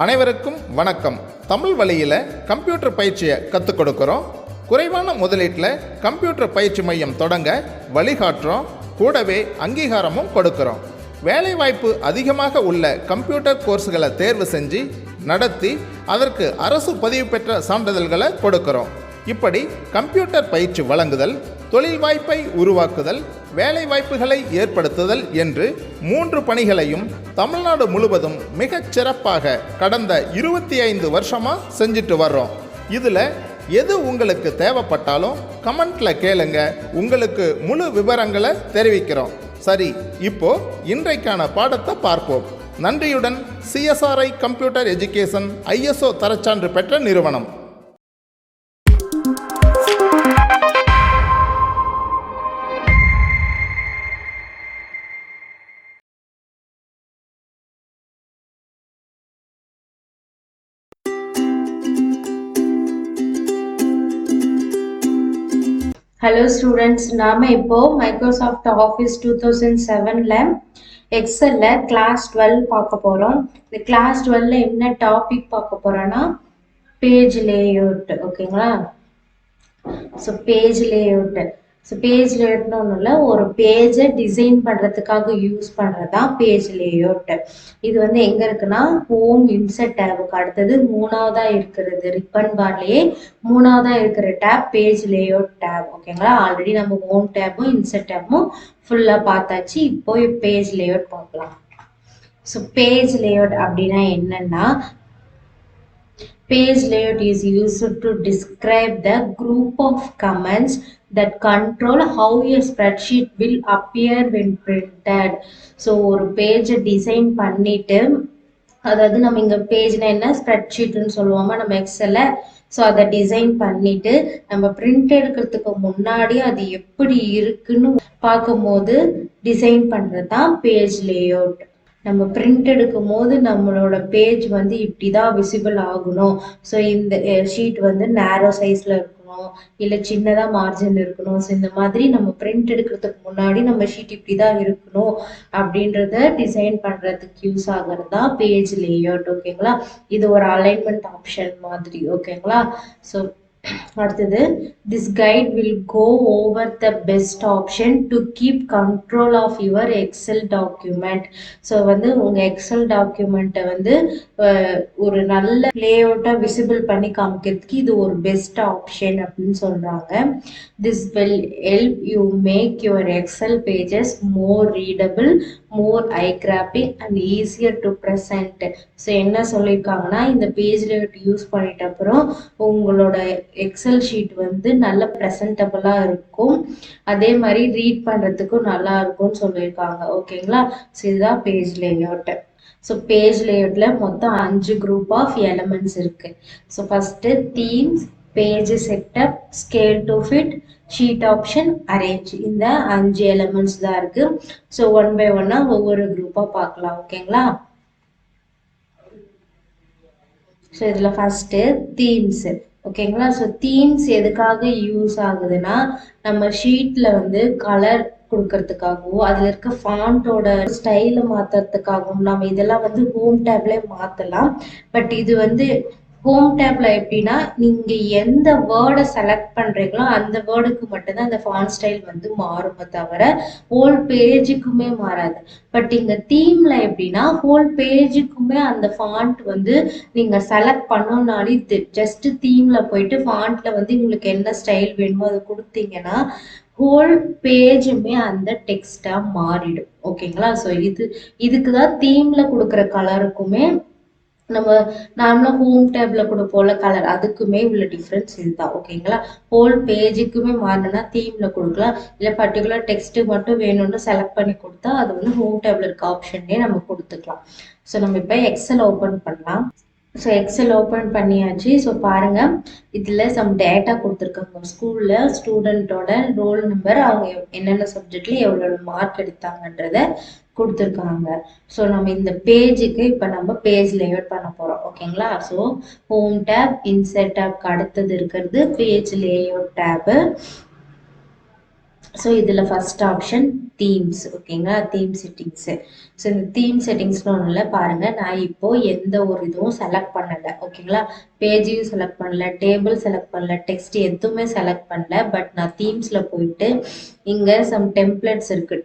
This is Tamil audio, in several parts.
அனைவருக்கும் வணக்கம். தமிழ் வழியில் கம்ப்யூட்டர் பயிற்சியை கற்றுக் கொடுக்குறோம். குறைவான முதலீட்டில் கம்ப்யூட்டர் பயிற்சி மையம் தொடங்க வழிகாட்டுறோம். கூடவே அங்கீகாரமும் கொடுக்குறோம். வேலைவாய்ப்பு அதிகமாக உள்ள கம்ப்யூட்டர் கோர்ஸ்களை தேர்வு செஞ்சு நடத்தி அதற்கு அரசு பதிவு பெற்ற சான்றிதழ்களை கொடுக்குறோம். இப்படி கம்ப்யூட்டர் பயிற்சி வழங்குதல், தொழில் வாய்ப்பை உருவாக்குதல், வேலை வாய்ப்புகளை ஏற்படுத்துதல் என்று 3 பணிகளையும் தமிழ்நாடு முழுவதும் மிகச் சிறப்பாக கடந்த 25 வருஷமாக செஞ்சுட்டு வர்றோம். இதில் எது உங்களுக்கு தேவைப்பட்டாலும் கமெண்ட்டில் கேளுங்க, உங்களுக்கு முழு விவரங்களை தெரிவிக்கிறோம். சரி, இப்போ இன்றைக்கான பாடத்தை பார்ப்போம். நன்றியுடன் CSRI கம்ப்யூட்டர் எஜுகேஷன் ISO தரச்சான்று பெற்ற நிறுவனம். ஹலோ ஸ்டூடெண்ட்ஸ், நாம இப்போ மைக்ரோசாஃப்ட் ஆஃபீஸ் 2007ல எக்ஸல்ல கிளாஸ் 12 பார்க்க போறோம். இந்த கிளாஸ் 12ல என்ன டாபிக் பார்க்க போறோம்னா பேஜ் லேஅவுட். ஓகேங்களா? So page layout. So page லேஅவுட்னு ஒன்றும் இல்லை, ஒரு பேஜை டிசைன் பண்ணுறதுக்காக யூஸ் பண்ணுறது தான் பேஜ் லேஅவுட். இது வந்து எங்கே இருக்குன்னா ஹோம் இன்சர்ட் டேபுக்கு அடுத்தது 3ஆவதாக இருக்கிறது, ரிப்பன் பார்லேயே 3ஆவதாக இருக்கிற டேப் பேஜ் லேஅவுட் டேப். ஓகேங்களா? ஆல்ரெடி நம்ம ஹோம் டேபும் இன்சர்ட் டேபும் ஃபுல்லாக பார்த்தாச்சு. இப்போ பேஜ் லேஅவுட் பார்க்கலாம். ஸோ பேஜ் லேஅவுட் அப்படின்னா என்னன்னா, page layout is used to describe the group of commands that control how a spreadsheet will appear when printed. So ஒரு பேஜ் டிசைன் பண்ணிட்டு, அதாவது நம்ம இங்க பேஜ்னா என்ன, ஸ்ப்ரெட்ஷீட்னு சொல்லுவோமா நம்ம எக்ஸல்ல. ஸோ அதை டிசைன் பண்ணிட்டு நம்ம பிரிண்ட் எடுக்கிறதுக்கு முன்னாடி அது எப்படி இருக்குன்னு பார்க்கும்போது டிசைன் பண்ணுறது தான் பேஜ் லேஅவுட். நம்ம பிரிண்ட் எடுக்கும் போது நம்மளோட பேஜ் வந்து இப்படிதான் விசிபிள் ஆகணும். ஸோ இந்த ஷீட் வந்து நேரோ சைஸ்ல இருக்கணும், இல்லை சின்னதா மார்ஜின் இருக்கணும். ஸோ இந்த மாதிரி நம்ம பிரிண்ட் எடுக்கிறதுக்கு முன்னாடி நம்ம ஷீட் இப்படிதான் இருக்கணும் அப்படின்றத டிசைன் பண்றதுக்கு யூஸ் ஆகிறது தான் பேஜ் லேஅவுட். ஓகேங்களா? இது ஒரு அலைன்மெண்ட் ஆப்ஷன் மாதிரி. ஓகேங்களா? ஸோ அடுத்தது, this guide will go over the best option to keep control of your excel document. So வந்து உங்க எக்ஸல் டாக்குமெண்ட்டை வந்து ஒரு நல்ல லேஅவுட்டா விசிபிள் பண்ணி காமிக்கிறதுக்கு இது ஒரு பெஸ்ட் ஆப்ஷன் அப்படின்னு சொல்றாங்க. this will help you make your excel pages more readable, more eye grabbing and easier to present. So என்ன சொல்லியிருக்காங்கன்னா, இந்த பேஜ் லேஅவுட் யூஸ் பண்ணிட்ட அப்புறம் உங்களோட எக்ஸல் ஷீட் வந்து நல்ல ப்ரெசன்டபிளா இருக்கும், அதே மாதிரி ரீட் பண்றதுக்கும் நல்லா இருக்கும்னு சொல்லியிருக்காங்க. ஓகேங்களா? ஸோ இதுதான் பேஜ் லேஅவுட். ஸோ பேஜ் லேஅவுட்ல மொத்தம் 5 குரூப் ஆஃப் எலமெண்ட்ஸ் இருக்கு. So first themes, page setup, scale to fit, sheet option, arrange. இந்த 5 எலமெண்ட்ஸ் தான் இருக்கு. ஸோ ஒன் பை ஒன்னா ஒவ்வொரு குரூப்பா பார்க்கலாம். ஓகேங்களா? ஸோ இதுல ஃபர்ஸ்ட் தீம்ஸ். ஓகேங்களா? ஸோ தீம்ஸ் எதுக்காக யூஸ் ஆகுதுன்னா, நம்ம ஷீட்ல வந்து கலர் கொடுக்கறதுக்காகவும் அதுல இருக்க ஃபாண்டோட ஸ்டைல மாத்துறதுக்காகவும் நம்ம இதெல்லாம் வந்து ஹோம் டேப்ல மாத்தலாம். பட் இது வந்து ஹோம் டேப்ல எப்படின்னா, நீங்க எந்த வேர்டை செலக்ட் பண்றீங்களோ அந்த வேர்டுக்கு மட்டும்தான் அந்த ஃபாண்ட் ஸ்டைல் வந்து மாறுமே தவிர ஹோல் பேஜுக்குமே மாறாது. பட் இங்க தீம்ல எப்படின்னா, ஹோல் பேஜுக்குமே அந்த ஃபாண்ட் வந்து நீங்க செலக்ட் பண்ணோம்னாலே ஜஸ்ட் தீம்ல போயிட்டு ஃபாண்ட்ல வந்து உங்களுக்கு என்ன ஸ்டைல் வேணுமோ அதை கொடுத்தீங்கன்னா ஹோல் பேஜுமே அந்த டெக்ஸ்டா மாறிடும். ஓகேங்களா? ஸோ இதுக்குதான் தீம்ல கொடுக்குற கலருக்குமே நம்ம நார்மலா ஹோம் டேப்ல கொடுப்போம்ல கலர், அதுக்குமே உள்ள டிஃபரன்ஸ் இதுதான். ஓகேங்களா? ஹோல் பேஜுக்குமே மாறணும்னா தீம்ல கொடுக்கலாம், இல்ல பர்டிகுலர் டெக்ஸ்ட் மட்டும் வேணும்னு செலக்ட் பண்ணி கொடுத்தா அது வந்து ஹோம் டேப்ல இருக்க ஆப்ஷன்லயே நம்ம கொடுத்துக்கலாம். ஸோ நம்ம இப்ப எக்ஸல் ஓபன் பண்ணலாம். ஸோ எக்ஸல் ஓப்பன் பண்ணியாச்சு. ஸோ பாருங்க, இதில் சம் டேட்டா கொடுத்துருக்காங்க. ஸ்கூலில் ஸ்டூடெண்ட்டோட ரோல் நம்பர், அவங்க என்னென்ன சப்ஜெக்ட்ல எவ்வளோ மார்க் எடுத்தாங்கன்றத கொடுத்துருக்காங்க. ஸோ நம்ம இந்த பேஜுக்கு இப்போ நம்ம பேஜ் லேஅவுட் பண்ண போகிறோம். ஓகேங்களா? ஸோ ஹோம் டேப், இன்சர்ட் டேப்க்கு அடுத்தது இருக்கிறது பேஜ் லேஅவுட் டேபு. ஸோ இதில் ஃபர்ஸ்ட் ஆப்ஷன் தீம்ஸ். ஓகேங்களா, தீம் செட்டிங்ஸ். ஸோ இந்த தீம் செட்டிங்ஸ்னு ஒன்றும் பாருங்க, நான் இப்போ எந்த ஒரு இதுவும் செலக்ட் பண்ணலை. ஓகேங்களா, பேஜையும் செலக்ட் பண்ணல, டேபிள் செலக்ட் பண்ணல, டெக்ஸ்ட் எதுவுமே செலக்ட் பண்ணல. பட் நான் தீம்ஸ்ல போயிட்டு இங்க சம் டெம்ப்ளேட்ஸ் இருக்கு,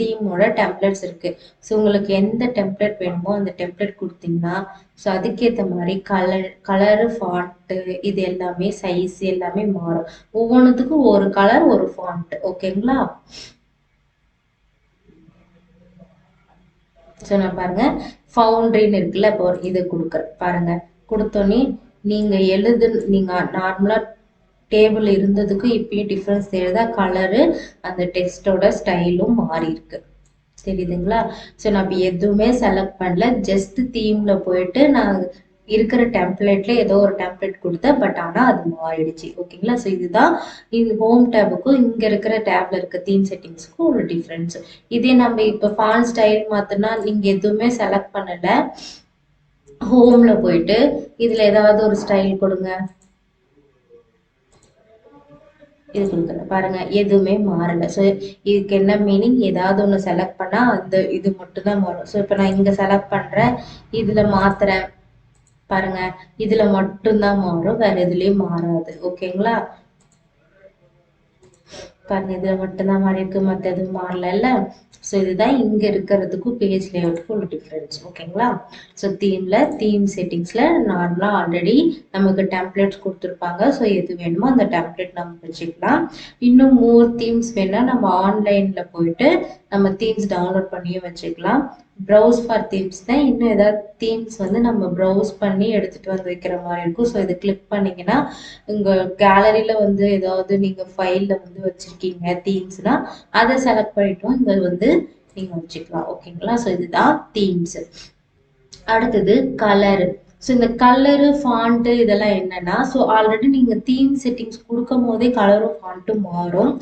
தீமோட டெம்ப்ளேட்ஸ் இருக்கு. ஸோ உங்களுக்கு எந்த டெம்ப்ளேட் வேணுமோ அந்த டெம்ப்ளேட் கொடுத்தீங்கன்னா ஸோ அதுக்கேற்ற மாதிரி கலரு ஃபாண்ட்டு இது எல்லாமே சைஸ் எல்லாமே மாறும். ஒவ்வொன்றுத்துக்கும் ஒரு கலர் ஒரு ஃபாண்ட். ஓகேங்களா, ஸோ நான் பாருங்க ஃபவுண்ட்ரின்னு இருக்குல்ல, இப்போ இதை கொடுக்குறேன் பாருங்க. கொடுத்தோன்னே நீங்க நார்மலா டேபிள் இருந்ததுக்கும் இப்பயும் டிஃப்ரென்ஸ் தெரியுதா? கலரு அந்த டெக்ஸ்டோட ஸ்டைலும் மாறி இருக்கு, தெரியுதுங்களா? ஸோ நான் இப்போ எதுவுமே செலக்ட் பண்ணல, ஜஸ்ட் தீம்ல போயிட்டு நான் இருக்கிற டெம்ப்ளேட்ல ஏதோ ஒரு டெம்ப்ளேட் கொடுத்தேன். பட் ஆனால் அது மாறிடுச்சு. ஓகேங்களா, ஸோ இதுதான் இந்த ஹோம் டேபுக்கும் இங்க இருக்கிற டேப்ல இருக்க தீம் செட்டிங்ஸ்க்கும் ஒரு டிஃப்ரென்ஸ். இதே நம்ம இப்போ ஃபாண்ட் ஸ்டைல் மாத்தினா நீங்க எதுவுமே செலக்ட் பண்ணல, ஹோம்ல போயிட்டு இதுல ஏதாவது ஒரு ஸ்டைல் கொடுங்க, இது கொடுக்குறேன் பாருங்க, எதுவுமே மாறல. ஸோ இதுக்கு என்ன மீனிங்? ஏதாவது ஒன்று செலக்ட் பண்ணா அந்த இது மட்டும் தான் மாறும். ஸோ இப்போ நான் இங்க செலக்ட் பண்றேன், இதுல மாத்துறேன் பாருங்க, இதுல மட்டும்தான் மாறும், வேற எதுலயும் மாறாது. ஓகேங்களா, பாருங்க இதுல மட்டும்தான் மாறி இருக்கு, மற்ற எதுவும் மாறல. ஸோ இதுதான் இங்க இருக்கிறதுக்கும் பேஜ் லேஅவுட்டுக்கும் ஒரு டிஃபரன்ஸ். ஓகேங்களா, ஸோ தீம் செட்டிங்ஸ்ல நார்மலா ஆல்ரெடி நமக்கு டெம்ப்ளேட்ஸ் கொடுத்துருப்பாங்க. ஸோ எது வேணுமோ அந்த டெம்ப்ளேட் நம்ம வச்சுக்கலாம். இன்னும் மோர் தீம்ஸ் வேணா நம்ம ஆன்லைன்ல போயிட்டு நம்ம தீம்ஸ் டவுன்லோட் பண்ணியும் வச்சுக்கலாம். ப்ரௌஸ் ஃபார் தீம்ஸ் தான் இன்னும் ஏதாவது தீம்ஸ் வந்து நம்ம ப்ரௌஸ் பண்ணி எடுத்துட்டு வந்து வைக்கிற மாதிரி இருக்கும். ஸோ இது கிளிக் பண்ணீங்கன்னா உங்க கேலரியில வந்து ஏதாவது நீங்க ஃபைல்ல வந்து வச்சிருக்கீங்க தீம்ஸ்னா அதை செலக்ட் பண்ணிட்டோம் இங்க வந்து நீங்க வச்சுக்கலாம். ஓகேங்களா, ஸோ இதுதான் தீம்ஸ். அடுத்தது கலரு. ஸோ இந்த கலரு ஃபாண்ட்டு இதெல்லாம் என்னன்னா, ஸோ ஆல்ரெடி நீங்கள் தீம் செட்டிங்ஸ் கொடுக்கும் போதே கலரும் ஃபாண்ட்டும் மாறும்.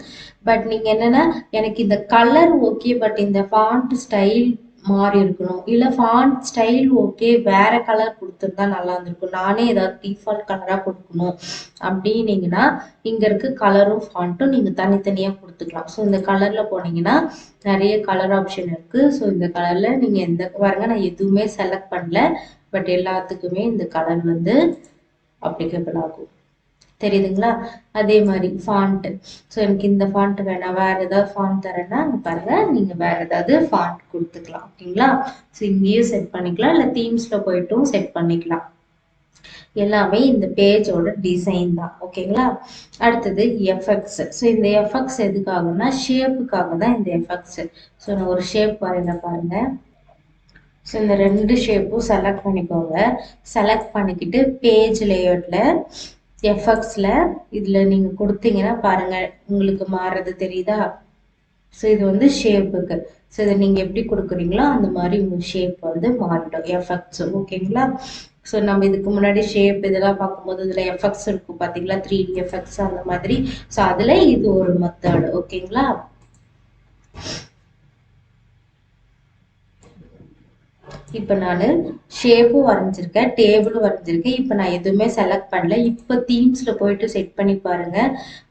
பட் நீங்கள் என்னன்னா எனக்கு இந்த கலர் ஓகே, பட் இந்த ஃபாண்ட் ஸ்டைல் மாறி இருக்கணும், இல்லை ஃபாண்ட் ஸ்டைல் ஓகே வேற கலர் கொடுத்துருந்தா நல்லா இருந்திருக்கும், நானே ஏதாவது டிஃபால்ட் கலராக கொடுக்கணும் அப்படின்னீங்கன்னா இங்கே இருக்க கலரும் ஃபாண்ட்டும் நீங்கள் தனித்தனியாக கொடுத்துக்கலாம். ஸோ இந்த கலரில் போனீங்கன்னா நிறைய கலர் ஆப்ஷன் இருக்கு. ஸோ இந்த கலர்ல நீங்க எந்த பாருங்க, நான் எதுவுமே செலக்ட் பண்ணல, பட் எல்லாத்துக்குமே இந்த கலர் வந்து அப்ளிகபிள் ஆகும், தெரியுதுங்களா? அதே மாதிரி ஃபாண்ட். ஸோ எனக்கு இந்த ஃபாண்ட் வேணாம், வேற ஏதாவது ஃபாண்ட் தரேன்னா பாருங்க நீங்க வேற ஏதாவது ஃபாண்ட் கொடுத்துக்கலாம். ஓகேங்களா, ஸோ இங்கேயும் செட் பண்ணிக்கலாம், இல்லை தீம்ஸ்ல போயிட்டும் செட் பண்ணிக்கலாம். எல்லாமே இந்த பேஜோட டிசைன் தான். ஓகேங்களா, அடுத்தது எஃபெக்ட்ஸ். ஸோ இந்த எஃபெக்ட்ஸ் எதுக்காகனா ஷேப்புக்காக தான் இந்த எஃபெக்ட்ஸ். ஸோ நான் ஒரு ஷேப் வரையில பாருங்க. ஸோ இந்த ரெண்டு ஷேப்பும் செலக்ட் பண்ணிக்கோங்க. செலக்ட் பண்ணிக்கிட்டு பேஜ் லேஅவுட்ல எஃபெக்ட்ஸ்ல இதுல நீங்க கொடுத்தீங்கன்னா பாருங்க உங்களுக்கு மாறுறது தெரியுதா? ஸோ இது வந்து ஷேப்புக்கு. ஸோ இதை நீங்க எப்படி கொடுக்குறீங்களோ அந்த மாதிரி உங்க ஷேப் வந்து மாறிடும் எஃபெக்ட்ஸ். ஓகேங்களா, ஸோ நம்ம இதுக்கு முன்னாடி ஷேப் இதெல்லாம் பார்க்கும்போது இதுல எஃபெக்ட்ஸ் இருக்கும் பார்த்தீங்களா, 3D எஃபெக்ட்ஸ் அந்த மாதிரி. ஸோ அதுல இது ஒரு மெத்தட். ஓகேங்களா, இப்போ நான் ஷேப்பும் வரைஞ்சிருக்கேன், டேபிளும் வரைஞ்சிருக்கேன். இப்போ நான் எதுவுமே செலக்ட் பண்ணல. இப்போ தீம்ஸ்ல போயிட்டு செட் பண்ணி பாருங்க,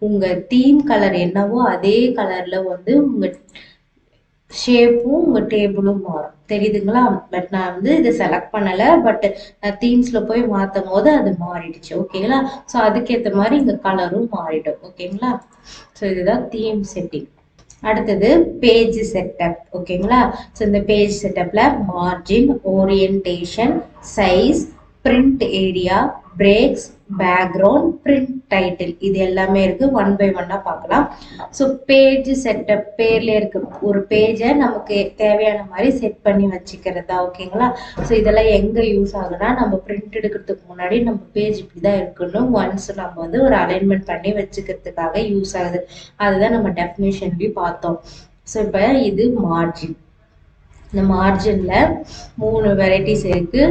உங்க தீம் கலர் என்னவோ அதே கலர்ல வந்து உங்க ஷேப்பும் உங்க டேபிளும் மாறும், தெரியுதுங்களா? பட் நான் வந்து இதை செலக்ட் பண்ணல, பட் நான் தீம்ஸ்ல போய் மாத்தும் போது அது மாறிடுச்சு. ஓகேங்களா, ஸோ அதுக்கேற்ற மாதிரி இங்க கலரும் மாறிடும். ஓகேங்களா, ஸோ இதுதான் தீம் செட்டிங். அடுத்தது பேஜ் செட்டப். ஓகேங்களா, ஸோ இந்த பேஜ் செட்டப்ல margin, orientation, size, print area, breaks, background, print title இது எல்லாமே இருக்கு. ஒன் பை ஒன்னா பார்க்கலாம். ஸோ பேஜ் செட்டப் பேர்ல இருக்கு, ஒரு பேஜை நமக்கு தேவையான மாதிரி செட் பண்ணி வச்சுக்கிறதா. ஓகேங்களா, ஸோ இதெல்லாம் எங்க யூஸ் ஆகுனா நம்ம பிரிண்ட் எடுக்கிறதுக்கு முன்னாடி நம்ம பேஜ் இப்படிதான் இருக்கணும் ஒன்ஸ் நம்ம வந்து ஒரு அலைன்மெண்ட் பண்ணி வச்சுக்கிறதுக்காக யூஸ் ஆகுது. அதுதான் நம்ம டெஃபினேஷன்லயும் பார்த்தோம். ஸோ இப்போ இது மார்ஜின். இந்த மார்ஜின்ல 3 வெரைட்டிஸ் இருக்கு,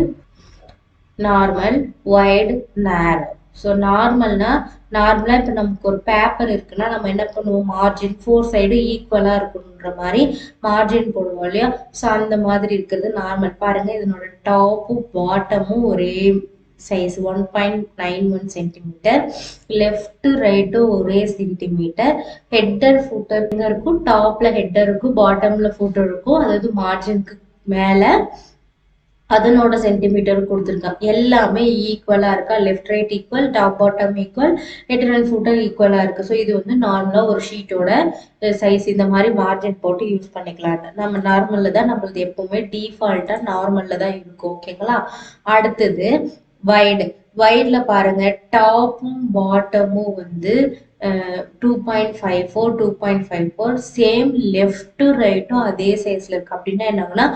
நார்மல், வைட், நேரோ. ஸோ நார்மல்னா நார்மலா இப்போ நமக்கு ஒரு பேப்பர் இருக்குன்னா நம்ம என்ன பண்ணுவோம், மார்ஜின் 4 சைடும் ஈக்குவலா இருக்கணுன்ற மாதிரி மார்ஜின் போடுவோம் இல்லையா? ஸோ அந்த மாதிரி இருக்கிறது நார்மல். பாருங்க இதனோட டாப்பும் பாட்டமும் ஒரே சைஸ் 1.91 சென்டிமீட்டர். லெஃப்ட் ரைட்டும் ஒரே சென்டிமீட்டர். ஹெட்டர் ஃபுட்டர் இருக்கும், டாப்ல ஹெட்டர் இருக்கும், பாட்டம்ல ஃபுட்டர் இருக்கும், அதாவது மார்ஜினுக்கு மேல அதனோட சென்டிமீட்டர் கொடுத்துருக்காங்க. எல்லாமே ஈக்குவலா இருக்கா, left right equal, top bottom equal, header and footer ஈக்குவலா இருக்கு. ஸோ இது வந்து நார்மலா ஒரு ஷீட்டோட சைஸ். இந்த மாதிரி மார்ஜின் போட்டு யூஸ் பண்ணிக்கலாம். நம்ம நார்மல்ல தான், நம்மளது எப்பவுமே டிஃபால்ட்டா நார்மல்ல தான் இருக்கும். ஓகேங்களா. அடுத்தது வைடு. வைட்ல பாருங்க, டாப்பும் பாட்டமும் வந்து 2.54 2.54 சேம். லெஃப்ட் ரைட்டும் அதே சைஸ்ல இருக்கு. அப்படின்னா என்னங்கன்னா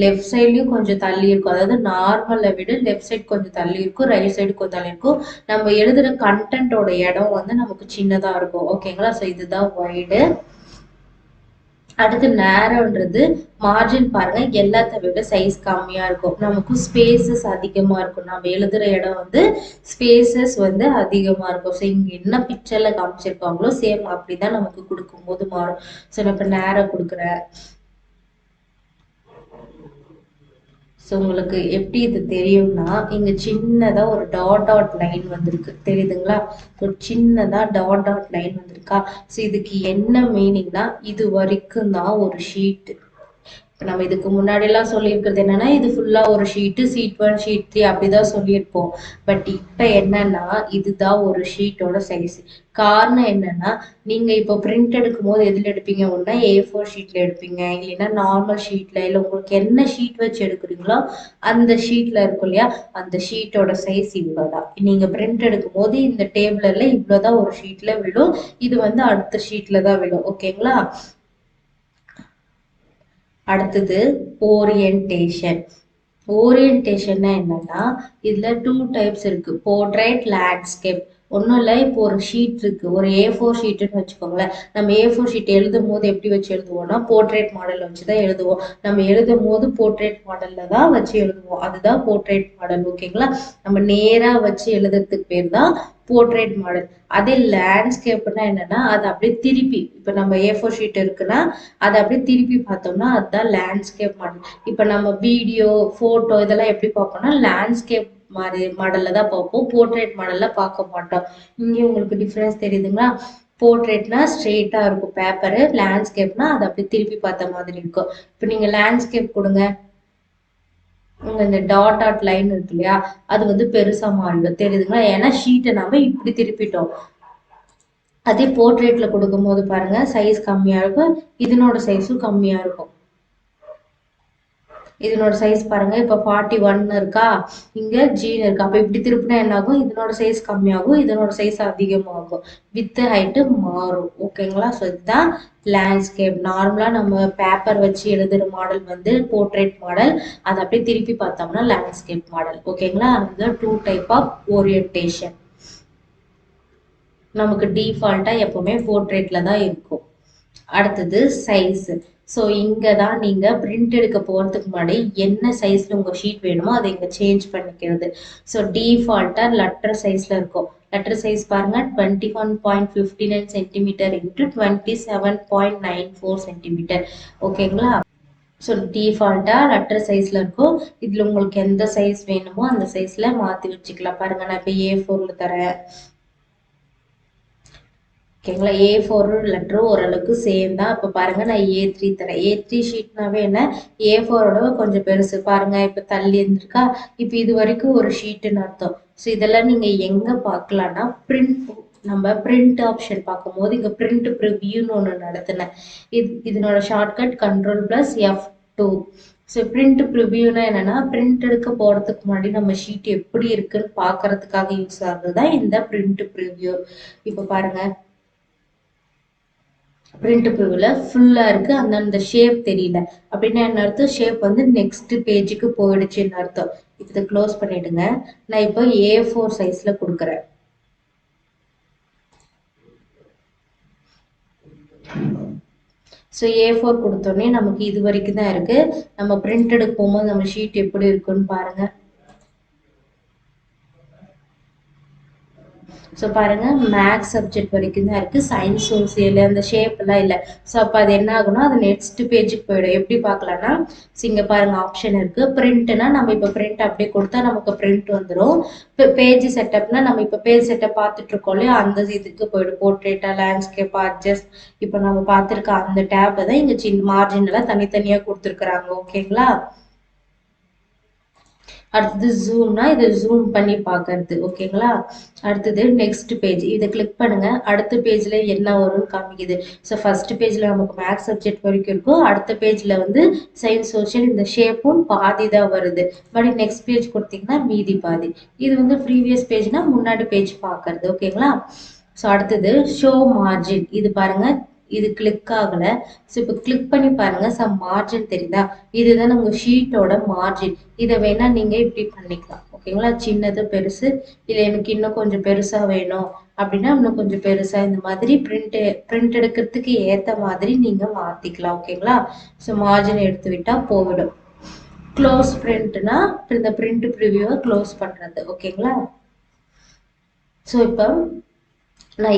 லெஃப்ட் சைட்லயும் கொஞ்சம் தள்ளி இருக்கும், அதாவது நார்மலை விட லெஃப்ட் சைடு கொஞ்சம் தள்ளி இருக்கும், ரைட் சைடு கொஞ்சம் தள்ளி இருக்கும். நம்ம எழுதுற கண்டென்ட்டோட இடம் வந்து நமக்கு சின்னதா இருக்கும். ஓகேங்களா. ஸோ இதுதான் வைடு. அடுத்து நேரோன்றது மார்ஜின் பாருங்க, எல்லாத்த விட சைஸ் கம்மியா இருக்கும், நமக்கு ஸ்பேசஸ் அதிகமா இருக்கும். நம்ம எழுதுற இடம் வந்து ஸ்பேசஸ் வந்து அதிகமா இருக்கும். ஸோ இங்க என்ன பிக்சர்ல காமிச்சிருக்காங்களோ சேம் அப்படிதான் நமக்கு கொடுக்கும் போது மாறும். ஸோ நான் இப்ப நேரோ கொடுக்குறேன். ஸோ உங்களுக்கு எப்படி இது தெரியும்னா, இங்க சின்னதா ஒரு டாட் லைன் வந்திருக்கு, தெரியுதுங்களா. ஒரு சின்னதா டாட் லைன் வந்திருக்கா. ஸோ இதுக்கு என்ன மீனிங்னா, இது வரைக்கும் தான் ஒரு ஷீட். இப்போ நம்ம இதுக்கு முன்னாடி எல்லாம் சொல்லியிருக்கிறது என்னன்னா, இது ஃபுல்லா ஒரு ஷீட்டு, ஷீட் 1 ஷீட் 3 அப்படிதான் சொல்லியிருப்போம். பட் இப்போ என்னன்னா, இதுதான் ஒரு ஷீட்டோட சைஸ். காரணம் என்னன்னா, நீங்க இப்போ பிரிண்ட் எடுக்கும் போது எதுல எடுப்பீங்க, ஒன்னா A4 ஷீட்ல எடுப்பீங்க, இல்லைன்னா நார்மல் ஷீட்ல, இல்லை உங்களுக்கு என்ன ஷீட் வச்சு எடுக்கிறீங்களோ அந்த ஷீட்ல இருக்கும் இல்லையா, அந்த ஷீட்டோட சைஸ் இவ்வளவுதான். நீங்க பிரிண்ட் எடுக்கும் போது இந்த டேபிள்ல இவ்வளவுதான் ஒரு ஷீட்ல விழும், இது வந்து அடுத்த ஷீட்ல தான் விழும். ஓகேங்களா. அடுத்தது ஓரியன்டேஷன். ஓரியன்டேஷன்னா என்னன்னா, இதுல 2 டைப்ஸ் இருக்கு, போர்ட்ரைட், லேண்ட்ஸ்கேப். ஒன்றும் இல்லை, இப்போ ஒரு ஷீட் இருக்கு, ஒரு A4 ஷீட்டுன்னு வச்சுக்கோங்களேன். நம்ம A4 ஷீட் எழுதும் போது எப்படி வச்சு எழுதுவோம்னா, போர்ட்ரேட் மாடல் வச்சு தான் எழுதுவோம். நம்ம எழுதும் போது போர்ட்ரேட் மாடல்ல தான் வச்சு எழுதுவோம், அதுதான் போர்ட்ரேட் மாடல். ஓகேங்களா. நம்ம நேரா வச்சு எழுதுறதுக்கு பேர் தான் போர்ட்ரேட் மாடல். அதே லேண்ட்ஸ்கேப்னா என்னன்னா, அது அப்படியே திருப்பி, இப்போ நம்ம A4 ஷீட் இருக்குன்னா அதை அப்படியே திருப்பி பார்த்தோம்னா அதுதான் லேண்ட்ஸ்கேப் மாடல். இப்போ நம்ம வீடியோ, போட்டோ இதெல்லாம் எப்படி பார்ப்போம்னா லேண்ட்ஸ்கேப் மாதிரி மாடல்ல தான் பார்ப்போம், போர்ட்ரேட் மாடல்ல பார்க்க மாட்டோம். இங்கே உங்களுக்கு டிஃபரன்ஸ் தெரியுதுங்களா. போர்ட்ரேட்னா ஸ்ட்ரெயிட்டா இருக்கும் பேப்பரு, லேண்ட்ஸ்கேப்னா அதை அப்படி திருப்பி பார்த்த மாதிரி இருக்கும். இப்போ நீங்க லேண்ட்ஸ்கேப் கொடுங்க, உங்க இந்த டாட் லைன் இருக்கு இல்லையா, அது வந்து பெருசா மாறிடும், தெரியுதுங்களா. ஏன்னா ஷீட்டை நம்ம இப்படி திருப்பிட்டோம். அதே போர்ட்ரேட்ல கொடுக்கும் போது பாருங்க, சைஸ் கம்மியா இருக்கும், இதனோட சைஸும் கம்மியா இருக்கும். இதனோட சைஸ் பாருங்க, இப்ப 41 இருக்கா, இங்க ஜீன் இருக்கு. அப்ப இப்படி திருப்பினா என்ன ஆகும், இதனோட சைஸ் கம்மியாகும், இதனோட சைஸ் அதிகமாகும், வித் ஹைட்டு மாறும். ஓகேங்களா. ஸோ இதுதான் லேண்ட்ஸ்கேப். நார்மலா நம்ம பேப்பர் வச்சு எழுதுற மாடல் வந்து போர்ட்ரேட் மாடல், அதை அப்படியே திருப்பி பார்த்தோம்னா லேண்ட்ஸ்கேப் மாடல். ஓகேங்களா. அந்த 2 டைப் ஆஃப் ஓரியன்டேஷன். நமக்கு டிஃபால்ட்டா எப்பவுமே போர்ட்ரேட்ல தான் இருக்கும். அடுத்தது சைஸ். ஸோ இங்கே தான் நீங்கள் பிரிண்ட் எடுக்க போகிறதுக்கு முன்னாடி என்ன சைஸில் உங்கள் ஷீட் வேணுமோ அதை இங்கே சேஞ்ச் பண்ணிக்கிறது. ஸோ டிஃபால்ட்டாக லெட்டர் சைஸில் இருக்கும். லெட்டர் சைஸ் பாருங்கள், 21.59 சென்டிமீட்டர் இன்ட்டு 27.94 சென்டிமீட்டர். ஓகேங்களா. ஸோ டிஃபால்ட்டாக லெட்டர் சைஸில் இருக்கும். இதில் உங்களுக்கு எந்த சைஸ் வேணுமோ அந்த சைஸில் மாற்றி வச்சுக்கலாம். பாருங்கள், நான் இப்போ A4 தரேன். ஓகேங்களா. A4 லெட்டரும் ஓரளவுக்கு சேம் தான். இப்போ பாருங்க, நான் A3 தரேன். A3 ஷீட்னாவே என்ன, A4ஓட கொஞ்சம் பெருசு. பாருங்க, இப்போ தள்ளி இருந்திருக்கா. இப்போ இது வரைக்கும் ஒரு ஷீட்டுன்னு அர்த்தம். ஸோ இதெல்லாம் நீங்க எங்க பார்க்கலாம்னா, நம்ம பிரிண்ட் ஆப்ஷன் பார்க்கும்போது இங்க பிரிண்ட் ப்ரிவியூன்னு ஒன்று நடத்தினேன். இதனோட ஷார்ட்கட் Ctrl+F2. ஸோ பிரிண்ட் ப்ரிவியூனா என்னன்னா, பிரிண்ட் எடுக்க போறதுக்கு முன்னாடி நம்ம ஷீட் எப்படி இருக்குன்னு பார்க்கறதுக்காக யூஸ் ஆகுறது தான் இந்த பிரிண்ட் ப்ரிவியூ. இப்போ பாருங்க, பிரிண்ட் ப்ரிவ்யூல ஃபுல்லா இருக்கு, அந்த ஷேப் தெரியல அப்படின்னா என்ன அர்த்தம், ஷேப் வந்து நெக்ஸ்ட் பேஜுக்கு போயிடுச்சுன்னு அர்த்தம். இதை க்ளோஸ் பண்ணிடுங்க. நான் இப்போ A4 சைஸ்ல கொடுக்குறேன். ஸோ A4 கொடுத்தோடனே நமக்கு இது வரைக்கும் தான் இருக்கு. நம்ம பிரிண்ட் எடுக்க போகும்போது நம்ம ஷீட் எப்படி இருக்குன்னு பாருங்க. ஸோ பாருங்க மேக்ஸ் சப்ஜெக்ட் வரைக்கும் தான் இருக்குது, சயின்ஸ் சோசியல் அந்த ஷேப்லாம் இல்லை. ஸோ அப்போ அது என்ன ஆகும்னா அது நெக்ஸ்ட் பேஜுக்கு போயிடும். எப்படி பார்க்கலாம்னா இங்கே பாருங்க ஆப்ஷன் இருக்குது. பிரிண்ட்னா நம்ம இப்போ பிரிண்ட் அப்படியே கொடுத்தா நமக்கு பிரிண்ட் வந்துடும். இப்போ பேஜ் செட்டப்னா நம்ம இப்போ பேஜ் செட்டப் பார்த்துட்டு இருக்கோம் இல்லையா, அந்த இதுக்கு போயிடும். போர்ட்ரேட்டா லேண்ட்ஸ்கேப் அட்ஜஸ்ட் இப்போ நம்ம பார்த்துருக்க அந்த டேப் தான் இங்கே சின்ன மார்ஜின்லாம் தனித்தனியாக கொடுத்துருக்குறாங்க. ஓகேங்களா. அடுத்தது ஜூம்னா இதை ஜூம் பண்ணி பார்க்கறது. ஓகேங்களா. அடுத்தது நெக்ஸ்ட் பேஜ், இதை கிளிக் பண்ணுங்க. அடுத்த பேஜ்ல என்ன வரும்னு காமிக்குது. ஸோ ஃபர்ஸ்ட் பேஜ்ல நமக்கு மேக்ஸ் சப்ஜெக்ட் வரைக்கும் இருக்கும். அடுத்த பேஜ்ல வந்து சயின்ஸ் சோஷியல் இந்த ஷேப்பும் பாதி தான் வருது. மறுபடியும் நெக்ஸ்ட் பேஜ் கொடுத்தீங்கன்னா மீதி பாதி. இது வந்து ப்ரீவியஸ் பேஜ்னா முன்னாடி பேஜ் பார்க்கறது. ஓகேங்களா. ஸோ அடுத்தது ஷோ மார்ஜின், இது பாருங்க இது கிளிக் ஆகல. ஸோ இப்போ கிளிக் பண்ணி பாருங்க சம் மார்ஜின் தெரியுதா, இதுதான் நம்ம ஷீட்டோட மார்ஜின். இதை வேணா நீங்க இப்படி பண்ணிக்கலாம். ஓகேங்களா. சின்னது பெருசு, இல்லை எனக்கு இன்னும் கொஞ்சம் பெருசா வேணும் அப்படின்னா இன்னும் கொஞ்சம் பெருசா இந்த மாதிரி பிரிண்ட் எடுக்கிறதுக்கு ஏத்த மாதிரி நீங்க மாத்திக்கலாம். ஓகேங்களா. ஸோ மார்ஜின் எடுத்து விட்டா போயிடும். க்ளோஸ் பிரிண்ட்னா இந்த பிரிண்ட் ப்ரிவியூவை க்ளோஸ் பண்றது. ஓகேங்களா. ஸோ இப்போ